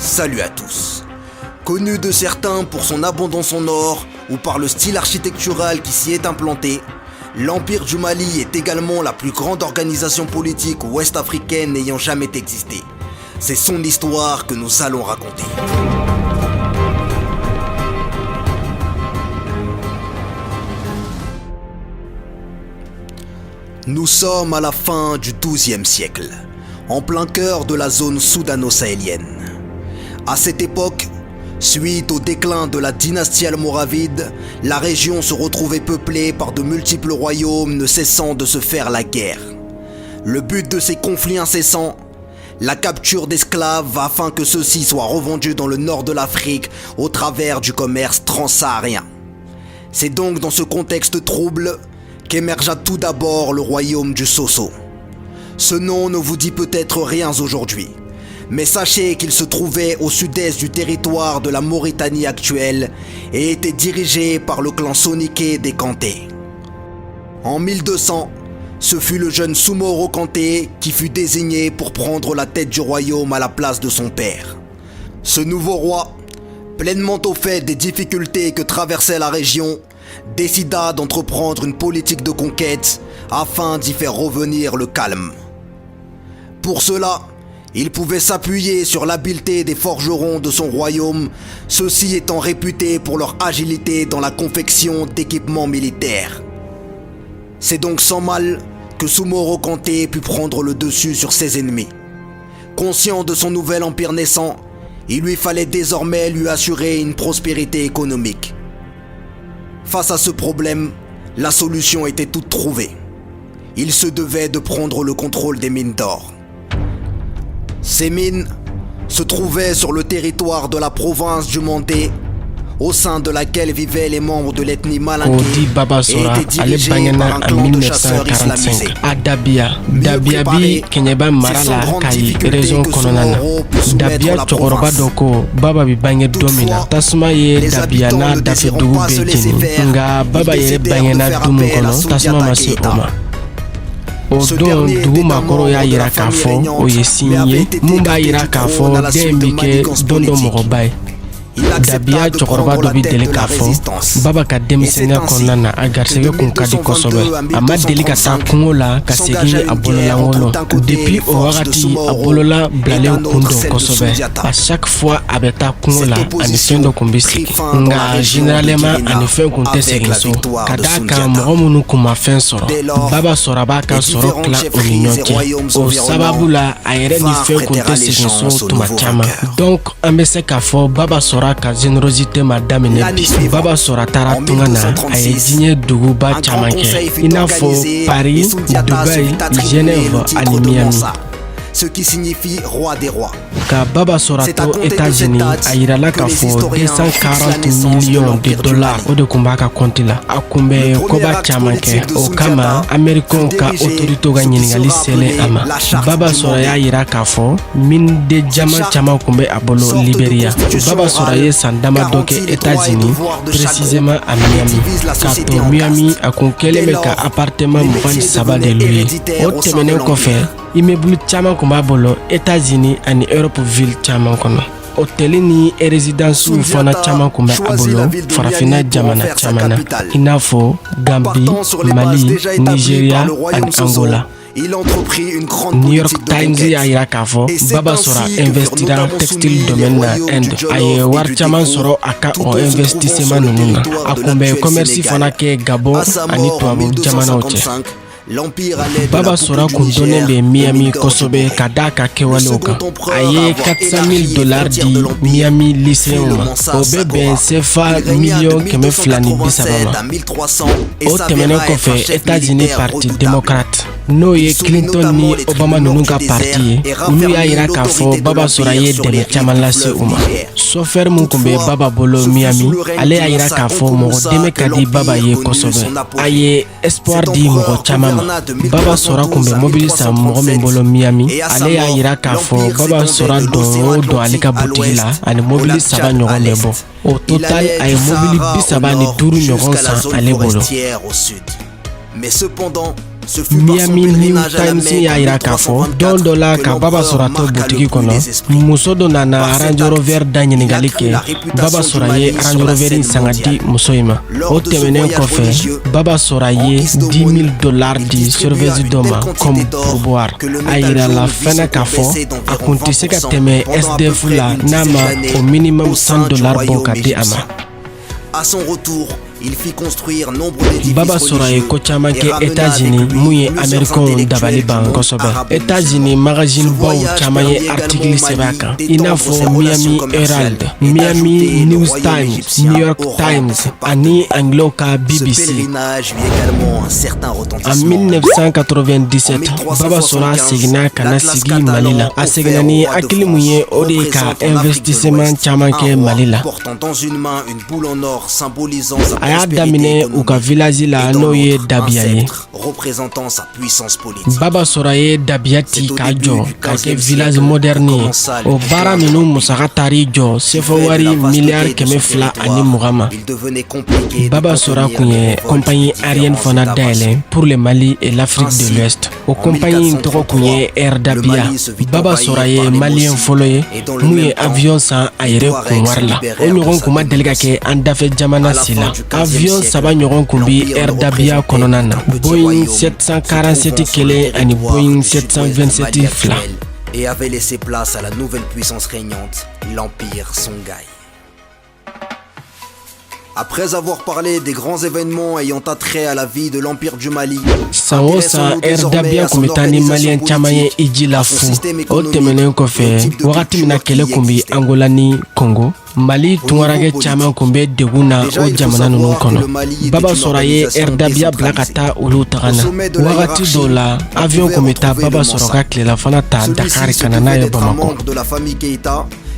Salut à tous. Connu de certains pour son abondance en or ou par le style architectural qui s'y est implanté, l'Empire du Mali est également la plus grande organisation politique ouest-africaine n'ayant jamais existé. C'est son histoire que nous allons raconter. Nous sommes à la fin du XIIe siècle, en plein cœur de la zone soudano-sahélienne. À cette époque, suite au déclin de la dynastie almoravide, la région se retrouvait peuplée par de multiples royaumes ne cessant de se faire la guerre. Le but de ces conflits incessants, la capture d'esclaves afin que ceux-ci soient revendus dans le nord de l'Afrique au travers du commerce transsaharien. C'est donc dans ce contexte trouble qu'émergea tout d'abord le royaume du Sosso. Ce nom ne vous dit peut-être rien aujourd'hui, mais sachez qu'il se trouvait au sud-est du territoire de la Mauritanie actuelle et était dirigé par le clan Soninké des Kanté. En 1200, ce fut le jeune Soumoro Kanté qui fut désigné pour prendre la tête du royaume à la place de son père. Ce nouveau roi, pleinement au fait des difficultés que traversait la région, décida d'entreprendre une politique de conquête afin d'y faire revenir le calme. Pour cela, il pouvait s'appuyer sur l'habileté des forgerons de son royaume, ceux-ci étant réputés pour leur agilité dans la confection d'équipements militaires. C'est donc sans mal que Soumoro Kanté put prendre le dessus sur ses ennemis. Conscient de son nouvel empire naissant, il lui fallait désormais lui assurer une prospérité économique. Face à ce problème, la solution était toute trouvée. Il se devait de prendre le contrôle des mines d'or. Ces mines se trouvaient sur le territoire de la province du Mandé, au sein de laquelle vivaient les membres de l'ethnie malinké et étaient dirigés par un clan de chasseurs islamisés. Dabia bi kenyeba marala kai région kononana. Dabia chokoroba doko baba bi bange domina. Tasuma ye Dabia na dafe dugu bekini. Nga baba ye bangena dumu kono tasuma masi oma. O don dugu makoro ya yira kafo o ye sinye mumba yira kafo dembi ke dondo mogobai. Dabia chokoroba dobi deli k'a fɔ baba ka denmisɛnniya kɔnɔna na a garisɛgɛ kun ka di kosɛbɛ a ma deli ka taa kungo la ka segin a bololankolon depuis o wagati a bolola bilalen kun dɔn kosɛbɛ a chaque fois a bɛ taa kungo la ani fɛn dɔ kun bɛ sigi nka généralement ani fɛn kun tɛ segin so ka d'a kan mɔgɔ minnu kun ma fɛn sɔrɔ baba sɔrɔ a b'a ka sɔrɔ tilan o ni ɲɔgɔn cɛ o sababu la a yɛrɛ ni fɛn kun tɛ segin so tuma caman donc an bɛ se k'a fɔ baba sɔrɔ ka générosité ma daminɛ bi baba sɔrɔ taara tunga na a ye diɲɛ duguba caman kɛ i n'a fɔ Paris, Dubaï, Genève ani Miami. Ce qui signifie roi des rois. Ka baba sɔrɔ to États-Unis a yirala k'a fɔ 240 millions de dollars o de kun b'a ka compte la a kun bɛ koba caman kɛ o kama Américains ka autorité ka ɲininkali selen a ma baba sɔrɔ y'a yira k'a fɔ mine de diamant caman kun bɛ a bolo Libéria baba sɔrɔ ye san dama dɔ kɛ États-Unis précisément à Miami k'a to Miami a kun kɛlen bɛ ka appartement 23 de louer o tɛmɛnen kɔfɛ immeuble caman kun b'a bolo États-Unis ani Europe ville caman kɔnɔ hôtel ni résidence fana caman kun bɛ a bolo farafinna jamana caman na i n'a fɔ Gambie, Mali, Nigeria ani Angola. New York Times y'a yira k'a fɔ baba sɔrɔ investira textile domaine na Inde a ye wari caman sɔrɔ a ka o investissement ninnu na a kun bɛ commerce fana kɛ Gabon ani tubabu jamanaw cɛ. Baba sɔrɔ kun donnen bɛ Miami kosɛbɛ ka d'a ka kɛwalew kan a ye $400,000 di Miami lycéens ma o bɛ bɛn CFA $230,000 ma o tɛmɛnen kɔfɛ États-Unis parti démocrate n'o ye Clinton ni Obama ninnu ka parti ye olu y'a yira k'a fɔ baba sɔrɔ ye dɛmɛ caman lase u ma chauffeur mun kun bɛ baba bolo Miami ale y'a yira k'a fɔ mɔgɔ dɛmɛ ka di baba ye kosɛbɛ a ye espoir di mɔgɔ caman baba sɔrɔ kun bɛ mobili san mɔgɔ min bolo Miami ale y'a yira k'a fɔ baba sɔrɔ don o don ale ka butigi la ani mobili 3 ɲɔgɔn bɛ bɔ au total a ye mobili 35 ɲɔgɔn san ale bolo. Mais cependant, Miami New Times y'a yira k'a fɔ don dɔ la ka Baba sɔrɔ a to butigi kɔnɔ muso dɔ nana Range Rover da ɲininkali kɛ Baba sɔrɔ a ye Range Rover in san ka di muso in ma o tɛmɛnen kɔfɛ Baba sɔrɔ a ye $10,000 di surveilleuse dɔ ma comme pourboire a yira la fɛnɛ k'a fɔ a kun tɛ se ka tɛmɛ SDF la n'a ma au minimum $100 bɔ ka di a ma. À son retour, il fit construire nombre d'édifices Baba sɔrɔ ye ko caman kɛ États-Unis mun ye Américains dabali ban kosɛbɛ. États-Unis magazine baw caman ye article sɛbɛn a kan i n'a fɔ Miami Herald, Miami News Times, New York Times ani anglais ka BBC. En 1997, Baba sɔrɔ seginna ka na sigi Mali la. A seginna ni hakili mun ye o de ka investissement caman kɛ Mali la. A y'a daminɛ u ka village la n'o ye Dabiya ye. Baba sɔrɔ ye Dabiya ti k'a jɔ ka kɛ village moderne ye. O baara ninnu musaka taar'i jɔ CFA wari miliyari 220 ma. Baba sɔrɔ kun ye compagnie aérienne fana dayɛlɛ pour le Mali et l'Afrique de l'Ouest. O compagnie in tɔgɔ kun ye Air Dabiya. Baba sɔrɔ ye malien fɔlɔ ye mun ye avion san a yɛrɛ kun wari la. O ɲɔgɔn kun ma deli ka kɛ an dafɛ jamana si la. Avion saba ɲɔgɔn kun bi Air Dabiya kɔnɔna na. Boeing 747 kelen ani Boeing 727 fila. Et avait laissé place à la nouvelle puissance régnante, l'Empire Songhai. Après avoir parlé des grands événements ayant attrait à la vie de l'Empire du Mali, san o san Air Dabiya kun bɛ taa ni maliyɛn caman ye iji la fu. O tɛmɛnen kɔfɛ wagati min na kɛlɛ kun bi Angola ni Congo, Mali tungarakɛ caman kun bɛ degun na o jamana ninnu kɔnɔ. Baba sɔrɔ ye Air Dabiya bila ka taa olu taga na. Wagati dɔw la avion kun bɛ taa Baba sɔrɔ ka tilelafana ta Dakar ka na n'a ye Bamakɔ.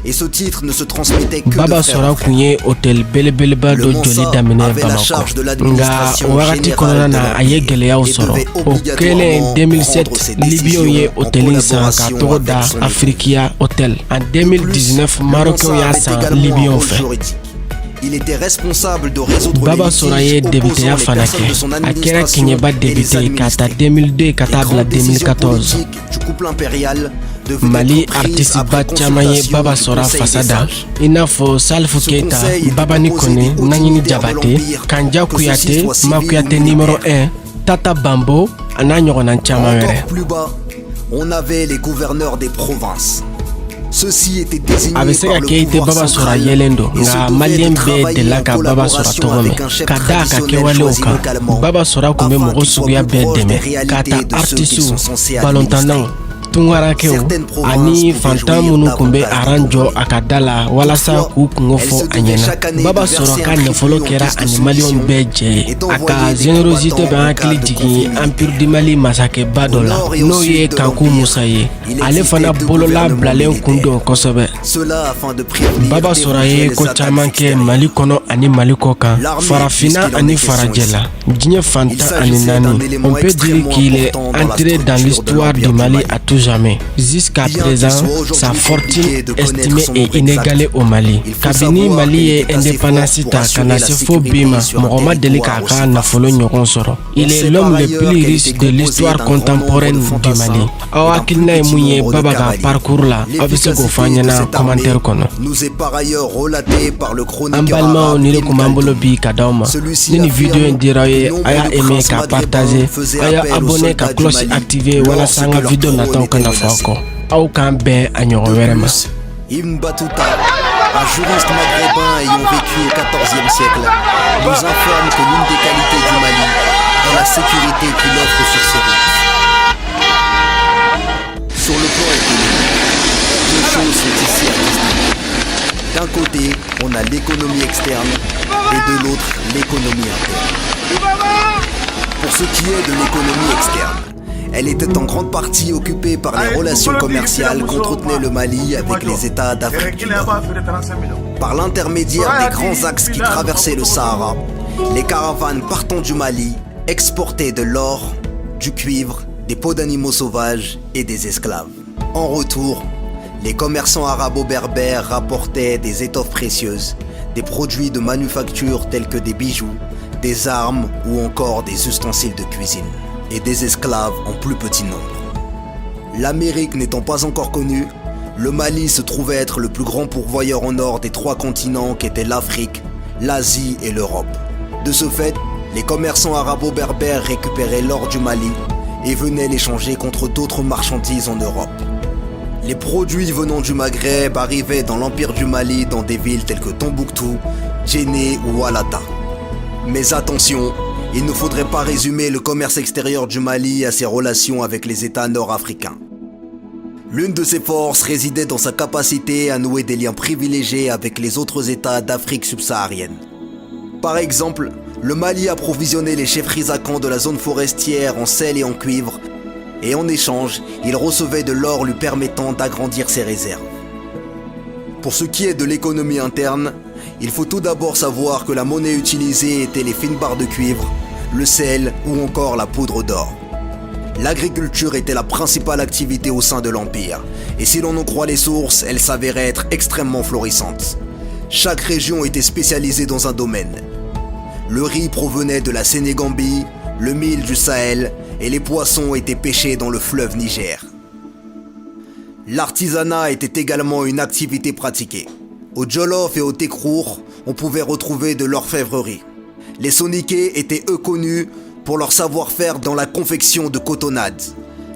Et ce titre ne se transmettait que Baba sɔrɔ kun ye hôtel belebeleba dɔ jɔli daminɛ Bamakɔ. Nka wagati kɔnɔna na a ye gɛlɛyaw sɔrɔ. O kɛlen 2007 Libyɛnw ye hôtel in san k'a tɔgɔ da Afrikia Hotel. En 2019 Marocains y'a san Libyɛnw fɛ. Il était responsable de résoudre Baba sɔrɔ ye députéya fana kɛ. A kɛra kɛɲɛba député ka ta 2002 ka taa bila 2014. Mali artiste ba caman ye Baba sɔrɔ fasa da i n'a fɔ Salif Keita, Babani Kone, Naɲini Jabate, Kanja Kuyate, Ma Kuyate numéro 1, Tata Bambo a n'a ɲɔgɔnna caman wɛrɛ. On avait les gouverneurs des provinces. Ceux-ci étaient désignés a bɛ se ka kɛ i tɛ Baba sɔrɔ yelen don nka maliyɛn bɛɛ delila ka Baba sɔrɔ tɔgɔ mɛn ka da a ka kɛwalew kan. Baba sɔrɔ kun bɛ mɔgɔ suguya bɛɛ dɛmɛ k'a ta artisiw, balontannaw, tungarakɛw ani fantan minnu kun bɛ aran jɔ a ka da la walasa k'u kungo fɔ a ɲɛna. Baba sɔrɔ ka nafolo kɛra ani maliyɛnw bɛɛ jɛ ye. A ka générosité bɛ hakili jigin Empire du Mali masakɛba dɔ la n'o ye Kanku Musa ye. Ale fana bolola bilalen kun don kosɛbɛ. Baba sɔrɔ ye ko caman kɛ Mali kɔnɔ ani Mali kɔ kan, farafinna ani farajɛ la, diɲɛ fantan ani naani. On peut dire qu'il est entré dans l'histoire du Mali à tout jamais. Jusqu'à présent, sa fortune estimée et inégalée au Mali. Kabini Mali ye indépendance ta kana se fo bima, mɔgɔ ma deli k'a ka nafolo ɲɔgɔn sɔrɔ. Il est l'homme le plus riche de l'histoire contemporaine du Mali. Aw hakilina ye mun ye Baba ka parcours la, aw bɛ se k'o fɔ an ɲɛna commentaire kɔnɔ. An balimaw ni de kun b'an bolo bi ka d'aw ma. Ni nin video in dira aw ye, a y'a aimer ka partager, a y'a abonner ka cloche activer walasa an ka video nataw kana fɔ aw kɔ. Aw k'an bɛn a ɲɔgɔn wɛrɛ ma. Ibn Battuta, un juriste maghrébin ayant vécu au XIVe siècle, nous informe que l'une des qualités du Mali est la sécurité qu'il offre sur ses routes. Sur le plan économique, deux choses sont ici à distinguer. D'un côté, on a l'économie externe et de l'autre, l'économie interne. Pour ce qui est de l'économie externe, elle était en grande partie occupée par les relations commerciales qu'entretenait le Mali avec les États d'Afrique du Nord. Par l'intermédiaire des grands axes qui traversaient le Sahara, les caravanes partant du Mali exportaient de l'or, du cuivre, des peaux d'animaux sauvages et des esclaves. En retour, les commerçants arabo-berbères rapportaient des étoffes précieuses, des produits de manufacture tels que des bijoux, des armes ou encore des ustensiles de cuisine. et des esclaves en plus petit nombre. L'Amérique n'étant pas encore connue, le Mali se trouvait être le plus grand pourvoyeur en or des 3 continents qu'étaient l'Afrique, l'Asie et l'Europe. De ce fait, les commerçants arabo-berbères récupéraient l'or du Mali et venaient l'échanger contre d'autres marchandises en Europe. Les produits venant du Maghreb arrivaient dans l'Empire du Mali dans des villes telles que Tombouctou, Djenné ou Walata. Mais attention, il ne faudrait pas résumer le commerce extérieur du Mali à ses relations avec les États nord-africains. L'une de ses forces résidait dans sa capacité à nouer des liens privilégiés avec les autres États d'Afrique subsaharienne. Par exemple, le Mali approvisionnait les chefferies à camp de la zone forestière en sel et en cuivre, et en échange, il recevait de l'or lui permettant d'agrandir ses réserves. Pour ce qui est de l'économie interne, il faut tout d'abord savoir que la monnaie utilisée était les fines barres de cuivre, le sel ou encore la poudre d'or. L'agriculture était la principale activité au sein de l'Empire, et si l'on en croit les sources, elle s'avérait être extrêmement florissante. Chaque région était spécialisée dans un domaine. Le riz provenait de la Sénégambie, le mil du Sahel, et les poissons étaient pêchés dans le fleuve Niger. L'artisanat était également une activité pratiquée. Au Jolof et au Tekrour, on pouvait retrouver de l'orfèvrerie. Les Soninké étaient eux connus pour leur savoir-faire dans la confection de cotonnades.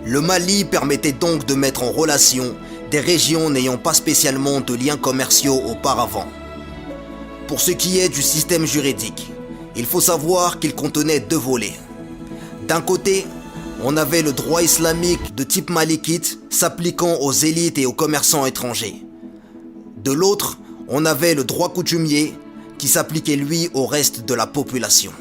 Le Mali permettait donc de mettre en relation des régions n'ayant pas spécialement de liens commerciaux auparavant. Pour ce qui est du système juridique, il faut savoir qu'il contenait 2 volets. D'un côté, on avait le droit islamique de type malikite s'appliquant aux élites et aux commerçants étrangers. De l'autre, on avait le droit coutumier qui s'appliquait lui au reste de la population.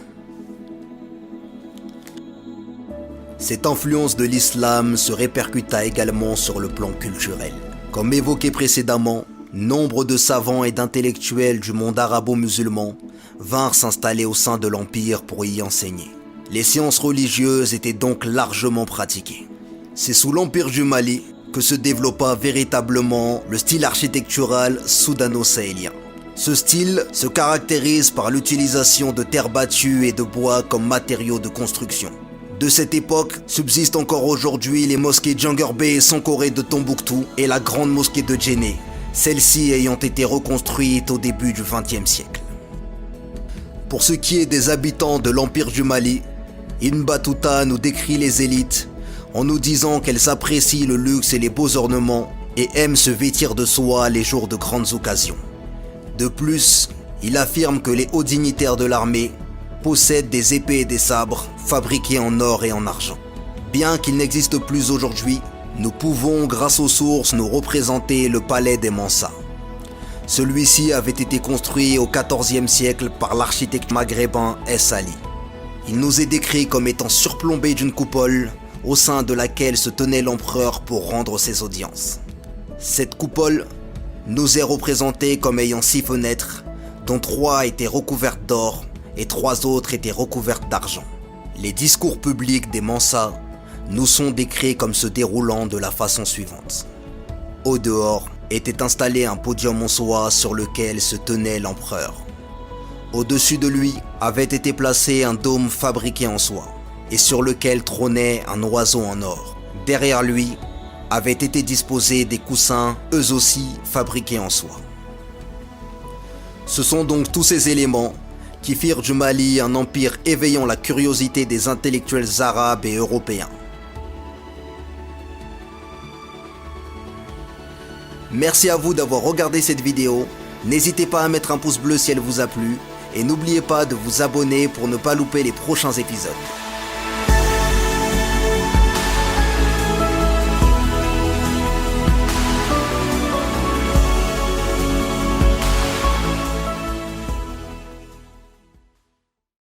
Cette influence de l'islam se répercuta également sur le plan culturel. Comme évoqué précédemment, nombre de savants et d'intellectuels du monde arabo-musulman vinrent s'installer au sein de l'Empire pour y enseigner. Les sciences religieuses étaient donc largement pratiquées. C'est sous l'Empire du Mali que se développa véritablement le style architectural soudano-sahélien. Ce style se caractérise par l'utilisation de terre battue et de bois comme matériaux de construction. De cette époque subsistent encore aujourd'hui les mosquées Djanguerbé et Sankoré de Tombouctou et la grande mosquée de Djenné, celle-ci ayant été reconstruite au début du XXe siècle. Pour ce qui est des habitants de l'Empire du Mali, Ibn Battuta nous décrit les élites en nous disant qu'elles apprécient le luxe et les beaux ornements et aiment se vêtir de soie les jours de grandes occasions. De plus, il affirme que les hauts dignitaires de l'armée possèdent des épées et des sabres fabriqués en or et en argent. Bien qu'il n'existe plus aujourd'hui, nous pouvons, grâce aux sources, nous représenter le palais des Mansa. Celui-ci avait été construit au XIVe siècle par l'architecte maghrébin Es Ali. Il nous est décrit comme étant surplombé d'une coupole au sein de laquelle se tenait l'empereur pour rendre ses audiences. Cette coupole nous est représentée comme ayant 6 fenêtres, dont 3 étaient recouvertes d'or et 3 autres étaient recouvertes d'argent. Les discours publics des Mansa nous sont décrits comme se déroulant de la façon suivante. Au dehors était installé un podium en soie sur lequel se tenait l'empereur. Au-dessus de lui avait été placé un dôme fabriqué en soie et sur lequel trônait un oiseau en or. Derrière lui avaient été disposés des coussins, eux aussi fabriqués en soie. Ce sont donc tous ces éléments qui firent du Mali un empire éveillant la curiosité des intellectuels arabes et européens. Merci à vous d'avoir regardé cette vidéo, n'hésitez pas à mettre un pouce bleu si elle vous a plu, et n'oubliez pas de vous abonner pour ne pas louper les prochains épisodes.